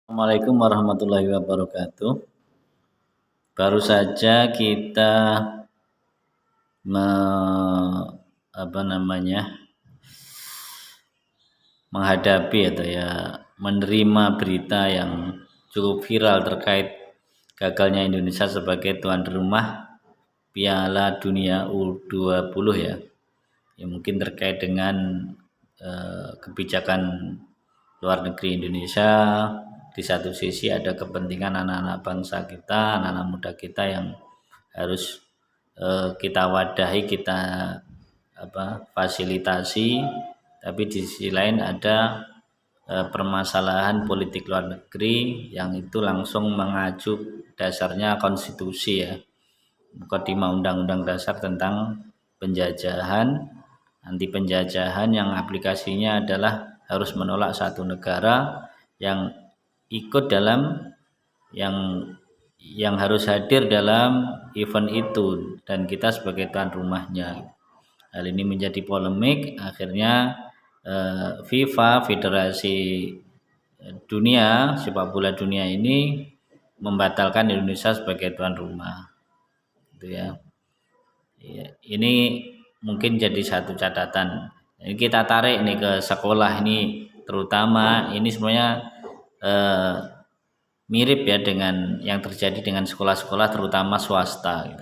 Assalamualaikum warahmatullahi wabarakatuh. Baru saja kita menghadapi atau ya menerima berita yang cukup viral terkait gagalnya Indonesia sebagai tuan rumah Piala Dunia U20 ya. Ya mungkin terkait dengan kebijakan luar negeri Indonesia. Di satu sisi ada kepentingan anak-anak bangsa kita, anak-anak muda kita yang harus kita wadahi, kita fasilitasi. Tapi di sisi lain ada permasalahan politik luar negeri yang itu langsung mengacu dasarnya konstitusi ya, Mukadimah Undang-Undang Dasar tentang penjajahan, anti penjajahan, yang aplikasinya adalah harus menolak satu negara yang ikut dalam yang harus hadir dalam event itu dan kita sebagai tuan rumahnya. Hal ini menjadi polemik, akhirnya FIFA, Federasi Dunia Sepak Bola Dunia ini membatalkan Indonesia sebagai tuan rumah. Gitu ya. Ini mungkin jadi satu catatan. Ini kita tarik nih ke sekolah ini, terutama ini sebenarnya mirip ya dengan yang terjadi dengan sekolah-sekolah terutama swasta gitu.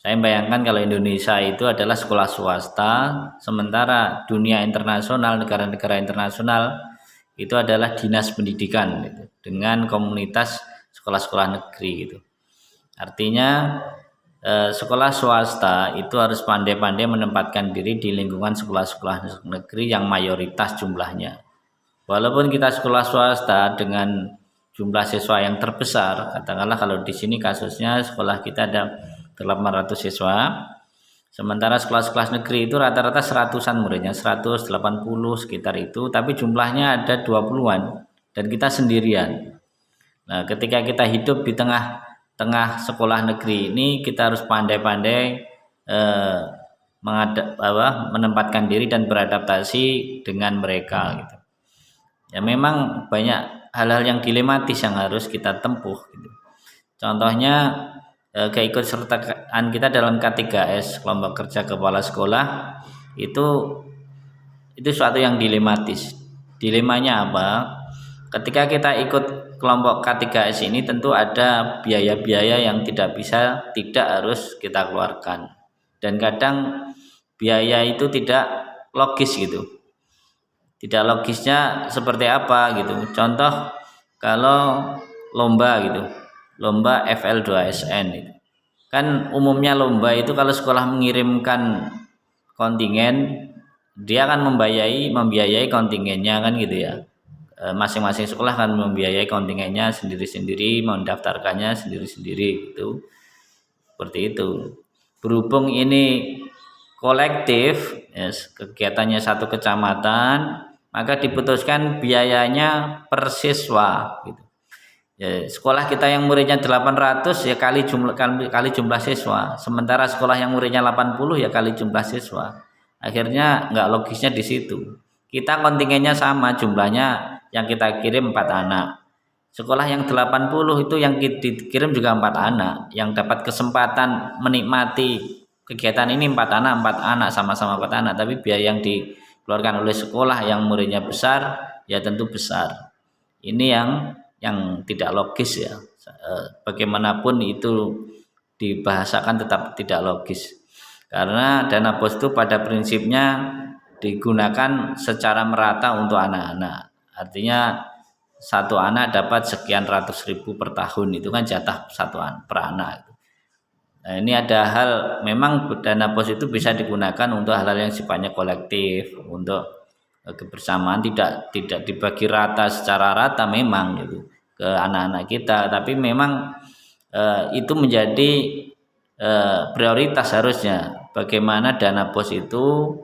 Saya bayangkan kalau Indonesia itu adalah sekolah swasta, sementara dunia internasional, negara-negara internasional itu adalah dinas pendidikan gitu, dengan komunitas sekolah-sekolah negeri gitu. Artinya sekolah swasta itu harus pandai-pandai menempatkan diri di lingkungan sekolah-sekolah negeri yang mayoritas jumlahnya. Walaupun kita sekolah swasta dengan jumlah siswa yang terbesar, katakanlah kalau di sini kasusnya sekolah kita ada 800 siswa, sementara sekolah-sekolah negeri itu rata-rata seratusan muridnya, 180 sekitar itu, tapi jumlahnya ada 20-an dan kita sendirian. Nah, ketika kita hidup di tengah sekolah negeri ini, kita harus pandai-pandai menempatkan diri dan beradaptasi dengan mereka gitu. Ya memang banyak hal-hal yang dilematis yang harus kita tempuh gitu. Contohnya keikutsertaan kita dalam K3S, kelompok kerja kepala sekolah, itu suatu yang dilematis. Dilemanya apa? Ketika kita ikut kelompok K3S ini tentu ada biaya-biaya yang tidak harus kita keluarkan. Dan kadang biaya itu tidak logis gitu. Tidak logisnya seperti apa gitu. Contoh kalau lomba gitu, lomba FL2SN gitu. Kan umumnya lomba itu kalau sekolah mengirimkan kontingen, dia akan membiayai kontingennya kan gitu ya. Masing-masing sekolah akan membiayai kontingennya sendiri-sendiri, mendaftarkannya sendiri-sendiri gitu. Seperti itu. Berhubung ini kolektif, kegiatannya satu kecamatan, maka diputuskan biayanya per siswa gitu. Ya, sekolah kita yang muridnya 800 ya kali jumlah siswa, sementara sekolah yang muridnya 80 ya kali jumlah siswa. Akhirnya nggak logisnya di situ. Kita kontingennya sama jumlahnya, yang kita kirim 4 anak. Sekolah yang 80 itu yang dikirim juga 4 anak, yang dapat kesempatan menikmati kegiatan ini 4 anak sama-sama 4 anak, tapi biaya yang dikeluarkan oleh sekolah yang muridnya besar ya tentu besar. Ini yang tidak logis ya. Bagaimanapun itu dibahasakan tetap tidak logis. Karena dana BOS itu pada prinsipnya digunakan secara merata untuk anak-anak. Artinya satu anak dapat sekian ratus ribu per tahun, itu kan jatah satuan per anak. Nah, ini ada hal, memang dana BOS itu bisa digunakan untuk hal-hal yang sifatnya kolektif, untuk kebersamaan, tidak dibagi rata secara rata memang gitu ke anak-anak kita, tapi memang itu menjadi prioritas harusnya. Bagaimana dana BOS itu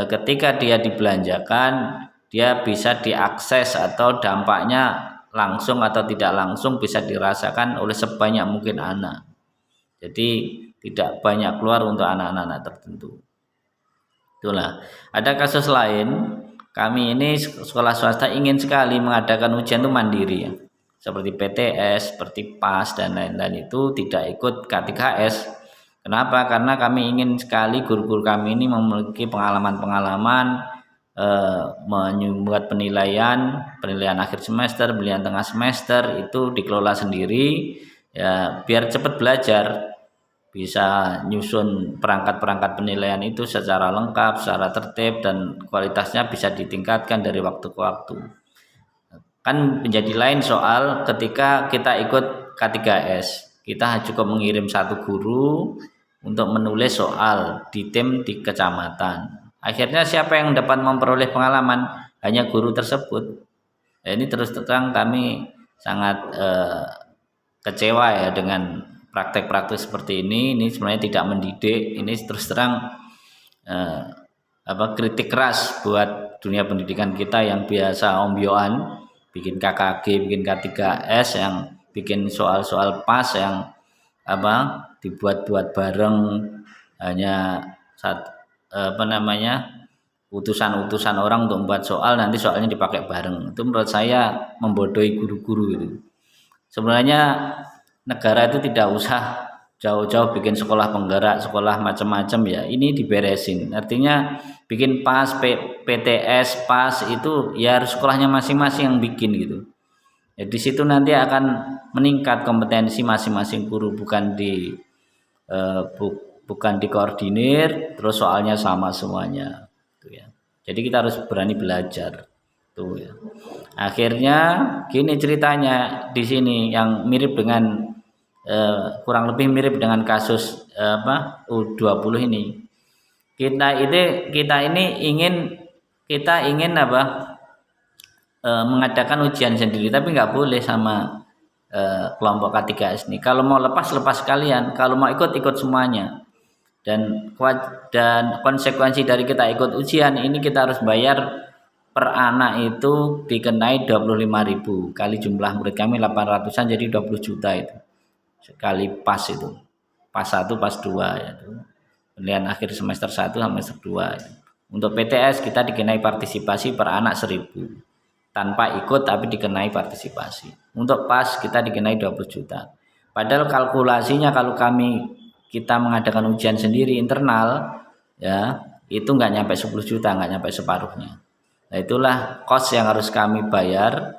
ketika dia dibelanjakan, dia bisa diakses atau dampaknya langsung atau tidak langsung bisa dirasakan oleh sebanyak mungkin anak. Jadi tidak banyak keluar untuk anak-anak tertentu. Itulah. Ada kasus lain, kami ini sekolah swasta ingin sekali mengadakan ujian itu mandiri ya. seperti PTS, seperti PAS dan lain-lain itu tidak ikut K3S. Kenapa? Karena kami ingin sekali guru-guru kami ini memiliki pengalaman-pengalaman membuat penilaian akhir semester, penilaian tengah semester itu dikelola sendiri ya, biar cepat belajar, bisa nyusun perangkat-perangkat penilaian itu secara lengkap, secara tertib, dan kualitasnya bisa ditingkatkan dari waktu ke waktu. Kan menjadi lain soal ketika kita ikut K3S, kita cukup mengirim satu guru untuk menulis soal di tim di kecamatan. Akhirnya siapa yang dapat memperoleh pengalaman? Hanya guru tersebut. Ya, ini terus terang kami sangat kecewa ya dengan praktek-praktek seperti ini. Ini sebenarnya tidak mendidik. Ini terus terang kritik keras buat dunia pendidikan kita yang biasa ombyoan, bikin KKG, bikin K3S, yang bikin soal-soal PAS yang dibuat-buat bareng, hanya utusan-utusan orang untuk membuat soal, nanti soalnya dipakai bareng. Itu menurut saya membodohi guru-guru itu. Sebenarnya negara itu tidak usah jauh-jauh bikin sekolah penggerak, sekolah macam-macam ya. Ini diberesin. Artinya bikin PAS, PTS, PAS itu ya harus sekolahnya masing-masing yang bikin gitu. Ya, di situ nanti akan meningkat kompetensi masing-masing guru, bukan dikoordinir terus soalnya sama semuanya gitu ya. Jadi kita harus berani belajar tuh ya. Akhirnya gini ceritanya di sini yang mirip dengan kurang lebih mirip dengan kasus U20 ini. Kita ini ingin mengadakan ujian sendiri, tapi nggak boleh sama kelompok K3S ini. Kalau mau lepas kalian, kalau mau ikut semuanya. Dan konsekuensi dari kita ikut ujian ini, kita harus bayar per anak itu dikenai 25.000 kali jumlah murid kami 800-an, jadi 20 juta itu sekali PAS itu, PAS 1, PAS 2 ya, penilaian akhir semester 1 semester 2 ya. Untuk PTS kita dikenai partisipasi per anak 1.000 tanpa ikut tapi dikenai partisipasi. Untuk PAS kita dikenai 20 juta. Padahal kalkulasinya kalau kita mengadakan ujian sendiri internal ya, itu nggak nyampe 10 juta, nggak nyampe separuhnya. Nah itulah cost yang harus kami bayar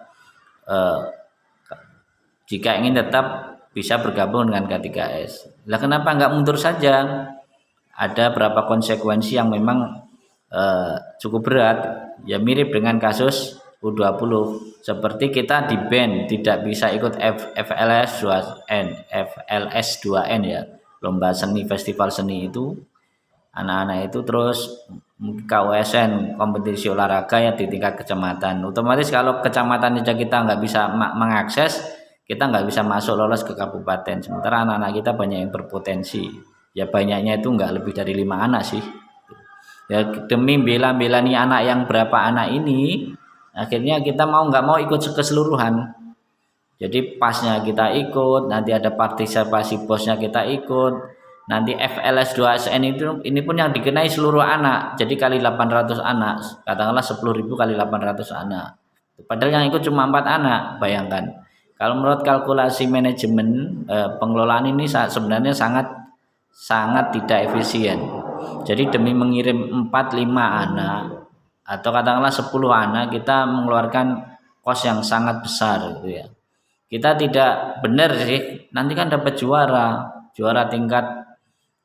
jika ingin tetap bisa bergabung dengan K3S. Lah kenapa nggak mundur saja? Ada berapa konsekuensi yang memang cukup berat ya, mirip dengan kasus U20. Seperti kita di band tidak bisa ikut FLS 2N ya, lomba seni, festival seni itu anak-anak itu, terus KUSN, kompetisi olahraga ya di tingkat kecamatan. Otomatis kalau kecamatan saja kita nggak bisa mengakses, kita nggak bisa masuk lolos ke kabupaten. Sementara anak-anak kita banyak yang berpotensi. Ya banyaknya itu nggak lebih dari 5 anak sih. Ya demi bela nih anak yang berapa anak ini, akhirnya kita mau nggak mau ikut keseluruhan. Jadi pasnya kita ikut, nanti ada partisipasi bosnya kita ikut, nanti FLS 2SN ini pun yang dikenai seluruh anak. Jadi kali 800 anak, katakanlah 10.000 kali 800 anak. Padahal yang ikut cuma 4 anak, bayangkan. Kalau menurut kalkulasi manajemen pengelolaan ini sebenarnya sangat tidak efisien. Jadi demi mengirim 4-5 anak atau katakanlah 10 anak, kita mengeluarkan kos yang sangat besar gitu ya. Kita tidak benar sih, nanti kan dapat juara tingkat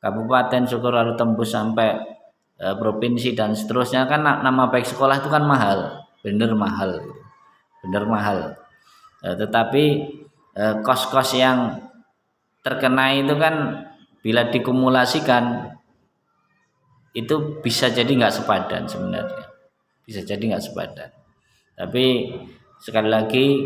kabupaten, syukur lalu tembus sampai provinsi dan seterusnya, kan nama baik sekolah itu kan mahal, bener mahal. Tetapi kos-kos yang terkena itu kan bila dikumulasikan itu bisa jadi nggak sepadan sebenarnya, Tapi sekali lagi,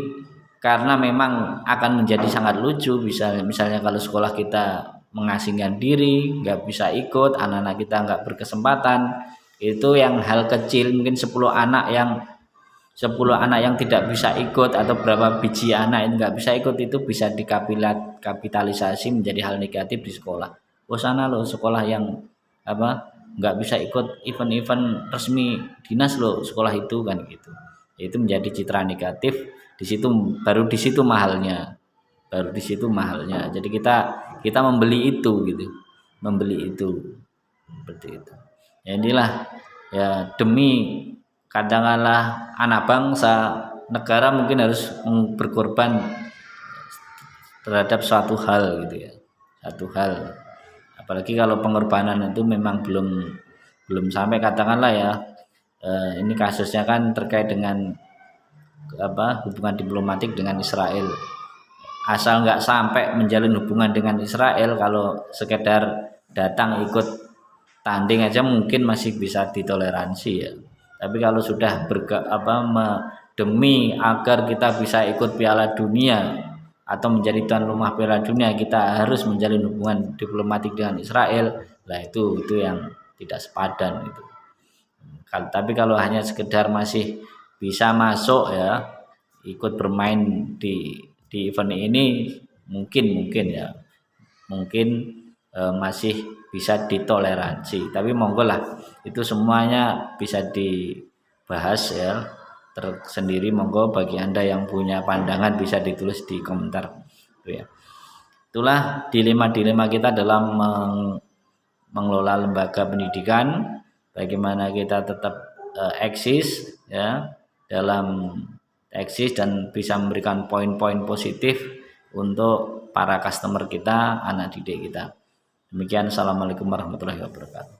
karena memang akan menjadi sangat lucu, misalnya kalau sekolah kita mengasingkan diri, nggak bisa ikut, anak-anak kita nggak berkesempatan, itu yang hal kecil, mungkin 10 anak yang tidak bisa ikut atau berapa biji anak yang nggak bisa ikut, itu bisa dikapitalisasi menjadi hal negatif di sekolah. Sana loh sekolah yang nggak bisa ikut event-event resmi dinas loh sekolah itu, kan gitu. Itu menjadi citra negatif di situ baru di situ mahalnya, jadi kita membeli itu gitu, membeli itu seperti itu. Ya inilah ya, demi katakanlah anak bangsa, negara mungkin harus berkorban terhadap suatu hal gitu ya, satu hal. Apalagi kalau pengorbanan itu memang belum sampai, katakanlah ya, ini kasusnya kan terkait dengan hubungan diplomatik dengan Israel. Asal nggak sampai menjalin hubungan dengan Israel, kalau sekedar datang ikut tanding aja mungkin masih bisa ditoleransi ya. Tapi kalau sudah demi agar kita bisa ikut Piala Dunia atau menjadi tuan rumah Piala Dunia, kita harus menjalin hubungan diplomatik dengan Israel, lah itu yang tidak sepadan itu. Tapi kalau hanya sekedar masih bisa masuk ya, ikut bermain di event ini, mungkin ya, masih bisa ditoleransi. Tapi monggo lah, itu semuanya bisa dibahas ya tersendiri. Monggo bagi Anda yang punya pandangan bisa ditulis di komentar itu ya. Itulah dilema kita dalam mengelola lembaga pendidikan, bagaimana kita tetap eksis ya, dalam eksis dan bisa memberikan poin-poin positif untuk para customer kita, anak didik kita. Demikian, assalamualaikum warahmatullahi wabarakatuh.